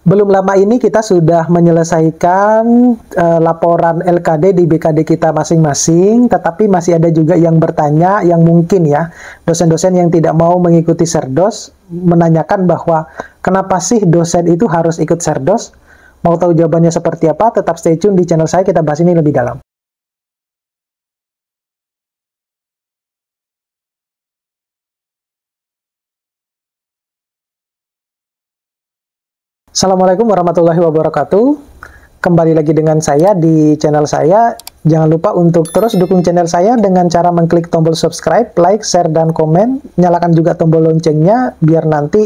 Belum lama ini kita sudah menyelesaikan laporan LKD di BKD kita masing-masing, tetapi masih ada juga yang bertanya, yang mungkin ya, dosen-dosen yang tidak mau mengikuti Serdos, menanyakan bahwa kenapa sih dosen itu harus ikut Serdos? Mau tahu jawabannya seperti apa? Tetap stay tune di channel saya, kita bahas ini lebih dalam. Assalamualaikum warahmatullahi wabarakatuh. Kembali lagi dengan saya di channel saya. Jangan lupa untuk terus dukung channel saya dengan cara mengklik tombol subscribe, like, share, dan komen. Nyalakan juga tombol loncengnya biar nanti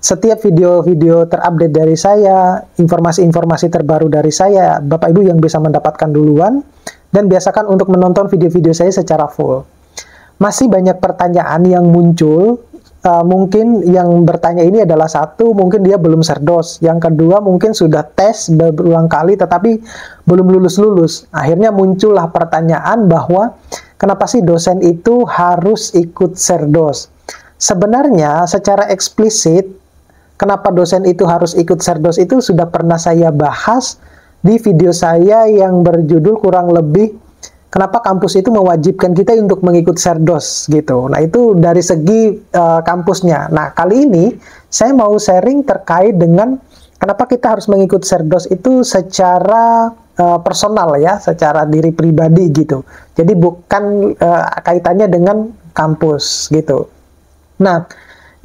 setiap video-video terupdate dari saya, informasi-informasi terbaru dari saya, Bapak Ibu yang bisa mendapatkan duluan. Dan biasakan untuk menonton video-video saya secara full. Masih banyak pertanyaan yang muncul. Mungkin yang bertanya ini adalah satu, mungkin dia belum Serdos. Yang kedua, mungkin sudah tes berulang kali tetapi belum lulus-lulus. Akhirnya muncullah pertanyaan bahwa kenapa sih dosen itu harus ikut Serdos? Sebenarnya secara eksplisit, kenapa dosen itu harus ikut Serdos itu sudah pernah saya bahas di video saya yang berjudul kurang lebih kenapa kampus itu mewajibkan kita untuk mengikut Serdos gitu. Nah, itu dari segi kampusnya. Nah, kali ini saya mau sharing terkait dengan kenapa kita harus mengikut Serdos itu secara personal ya, secara diri pribadi gitu. Jadi bukan kaitannya dengan kampus gitu. Nah,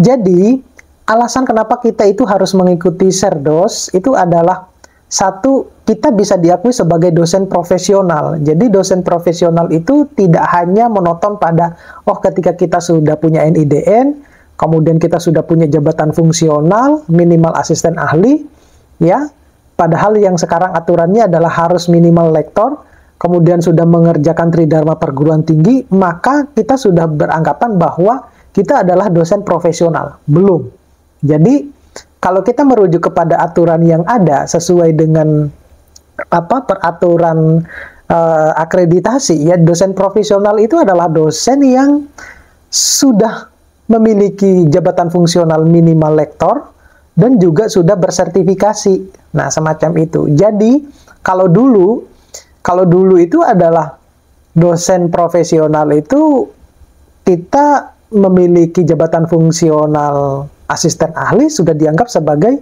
jadi alasan kenapa kita itu harus mengikuti Serdos itu adalah satu, kita bisa diakui sebagai dosen profesional. Jadi dosen profesional itu tidak hanya menonton pada, oh ketika kita sudah punya NIDN, kemudian kita sudah punya jabatan fungsional, minimal asisten ahli, ya. Padahal yang sekarang aturannya adalah harus minimal lektor, kemudian sudah mengerjakan tridharma perguruan tinggi, maka kita sudah beranggapan bahwa kita adalah dosen profesional. Belum. Jadi, kalau kita merujuk kepada aturan yang ada sesuai dengan peraturan akreditasi ya, dosen profesional itu adalah dosen yang sudah memiliki jabatan fungsional minimal lektor dan juga sudah bersertifikasi. Nah, semacam itu. Jadi, kalau dulu itu adalah dosen profesional itu kita memiliki jabatan fungsional asisten ahli sudah dianggap sebagai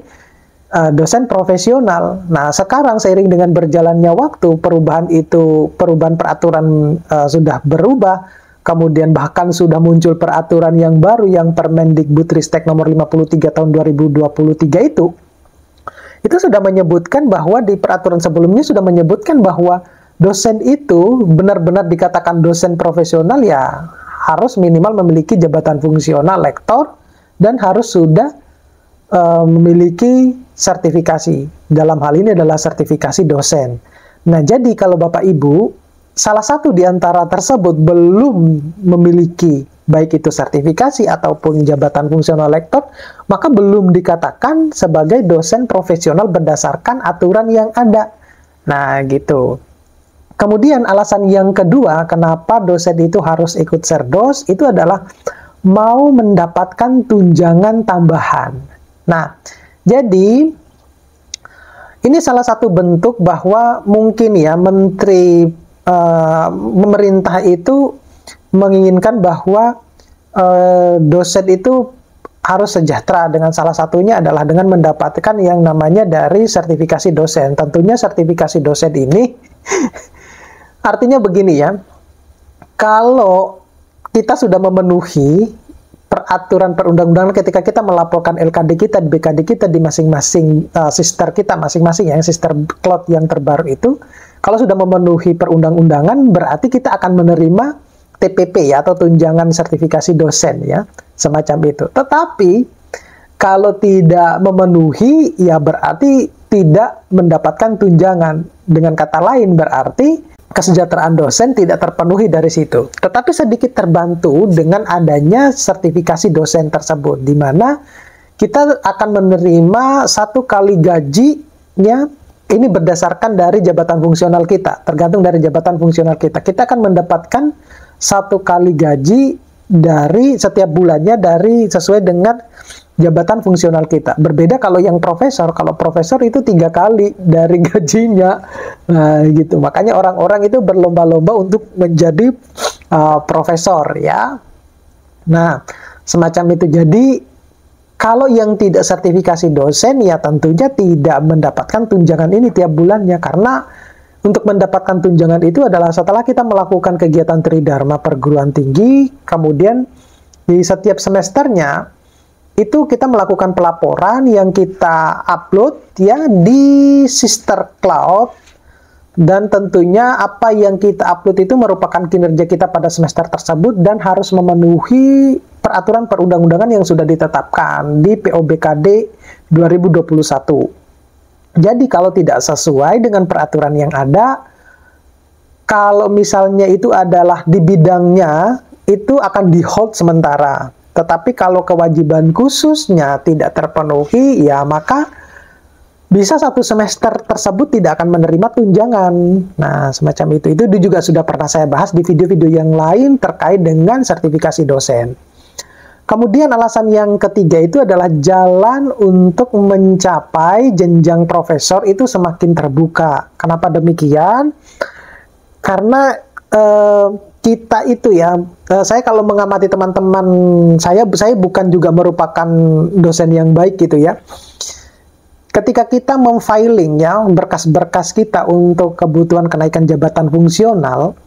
dosen profesional. Nah, sekarang seiring dengan berjalannya waktu, perubahan peraturan sudah berubah, kemudian bahkan sudah muncul peraturan yang baru yang Permendikbudristek nomor 53 tahun 2023 itu sudah menyebutkan bahwa di peraturan sebelumnya sudah menyebutkan bahwa dosen itu benar-benar dikatakan dosen profesional ya harus minimal memiliki jabatan fungsional lektor dan harus sudah memiliki sertifikasi. Dalam hal ini adalah sertifikasi dosen. Nah, jadi kalau Bapak Ibu, salah satu di antara tersebut belum memiliki baik itu sertifikasi ataupun jabatan fungsional lektor, maka belum dikatakan sebagai dosen profesional berdasarkan aturan yang ada. Nah, gitu. Kemudian alasan yang kedua, kenapa dosen itu harus ikut Serdos, itu adalah mau mendapatkan tunjangan tambahan. Nah, jadi ini salah satu bentuk bahwa mungkin ya pemerintah itu menginginkan bahwa dosen itu harus sejahtera, dengan salah satunya adalah dengan mendapatkan yang namanya dari sertifikasi dosen. Tentunya sertifikasi dosen ini artinya begini ya, kalau kita sudah memenuhi peraturan perundang-undangan ketika kita melaporkan LKD kita, BKD kita di masing-masing sister kita masing-masing ya, sister cloud yang terbaru itu, kalau sudah memenuhi perundang-undangan berarti kita akan menerima TPP ya, atau tunjangan sertifikasi dosen ya, semacam itu. Tetapi kalau tidak memenuhi ya berarti tidak mendapatkan tunjangan. Dengan kata lain berarti kesejahteraan dosen tidak terpenuhi dari situ. Tetapi sedikit terbantu dengan adanya sertifikasi dosen tersebut, di mana kita akan menerima 1 kali gajinya, ini berdasarkan dari jabatan fungsional kita, tergantung dari jabatan fungsional kita. Kita akan mendapatkan 1 kali gaji dari setiap bulannya dari sesuai dengan jabatan fungsional kita. Berbeda kalau yang profesor, kalau profesor itu 3 kali dari gajinya. Nah, gitu. Makanya orang-orang itu berlomba-lomba untuk menjadi profesor ya. Nah, semacam itu. Jadi kalau yang tidak sertifikasi dosen ya tentunya tidak mendapatkan tunjangan ini tiap bulannya, karena untuk mendapatkan tunjangan itu adalah setelah kita melakukan kegiatan tridharma perguruan tinggi, kemudian di setiap semesternya itu kita melakukan pelaporan yang kita upload ya di Sister Cloud, dan tentunya apa yang kita upload itu merupakan kinerja kita pada semester tersebut dan harus memenuhi peraturan perundang-undangan yang sudah ditetapkan di POBKD 2021. Jadi kalau tidak sesuai dengan peraturan yang ada, kalau misalnya itu adalah di bidangnya, itu akan di-hold sementara. Tetapi kalau kewajiban khususnya tidak terpenuhi, ya maka bisa 1 semester tersebut tidak akan menerima tunjangan. Nah, semacam itu. Itu juga sudah pernah saya bahas di video-video yang lain terkait dengan sertifikasi dosen. Kemudian alasan yang ketiga itu adalah jalan untuk mencapai jenjang profesor itu semakin terbuka. Kenapa demikian? Karena kita itu ya, saya kalau mengamati teman-teman saya bukan juga merupakan dosen yang baik gitu ya. Ketika kita memfiling ya berkas-berkas kita untuk kebutuhan kenaikan jabatan fungsional,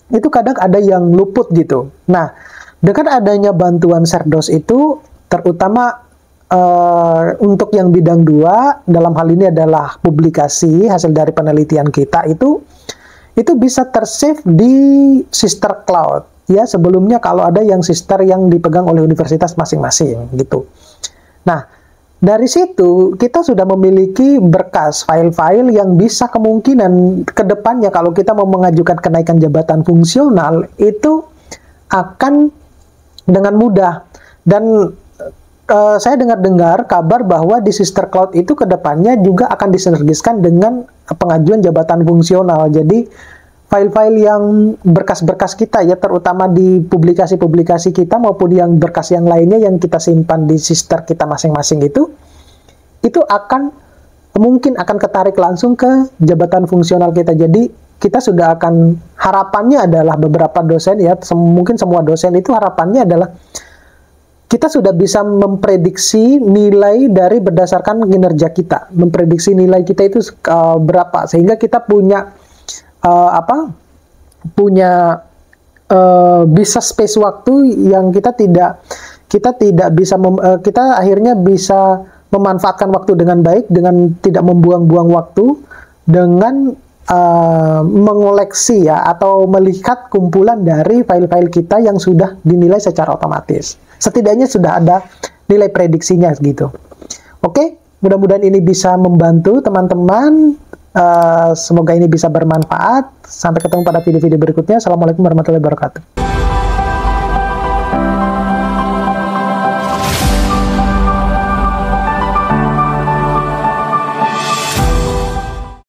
itu kadang ada yang luput gitu. Nah, dengan adanya bantuan Serdos itu, terutama untuk yang bidang 2, dalam hal ini adalah publikasi hasil dari penelitian kita itu bisa tersave di Sister Cloud. Ya, sebelumnya kalau ada yang sister yang dipegang oleh universitas masing-masing gitu. Nah, dari situ kita sudah memiliki berkas file-file yang bisa kemungkinan ke depannya kalau kita mau mengajukan kenaikan jabatan fungsional itu akan dengan mudah. Dan saya dengar-dengar kabar bahwa di Sister Cloud itu ke depannya juga akan disinergiskan dengan pengajuan jabatan fungsional. Jadi file-file yang berkas-berkas kita ya, terutama di publikasi-publikasi kita maupun yang berkas yang lainnya yang kita simpan di sister kita masing-masing itu mungkin akan ketarik langsung ke jabatan fungsional kita. Jadi kita sudah akan, harapannya adalah beberapa dosen ya, mungkin semua dosen itu harapannya adalah kita sudah bisa memprediksi nilai dari berdasarkan kinerja kita, memprediksi nilai kita itu berapa, sehingga kita punya bisa space waktu yang kita tidak bisa kita akhirnya bisa memanfaatkan waktu dengan baik dengan tidak membuang-buang waktu dengan mengoleksi ya atau melihat kumpulan dari file-file kita yang sudah dinilai secara otomatis. Setidaknya sudah ada nilai prediksinya gitu. Oke, mudah-mudahan ini bisa membantu teman-teman. Semoga ini bisa bermanfaat. Sampai ketemu pada video-video berikutnya. Assalamualaikum warahmatullahi wabarakatuh.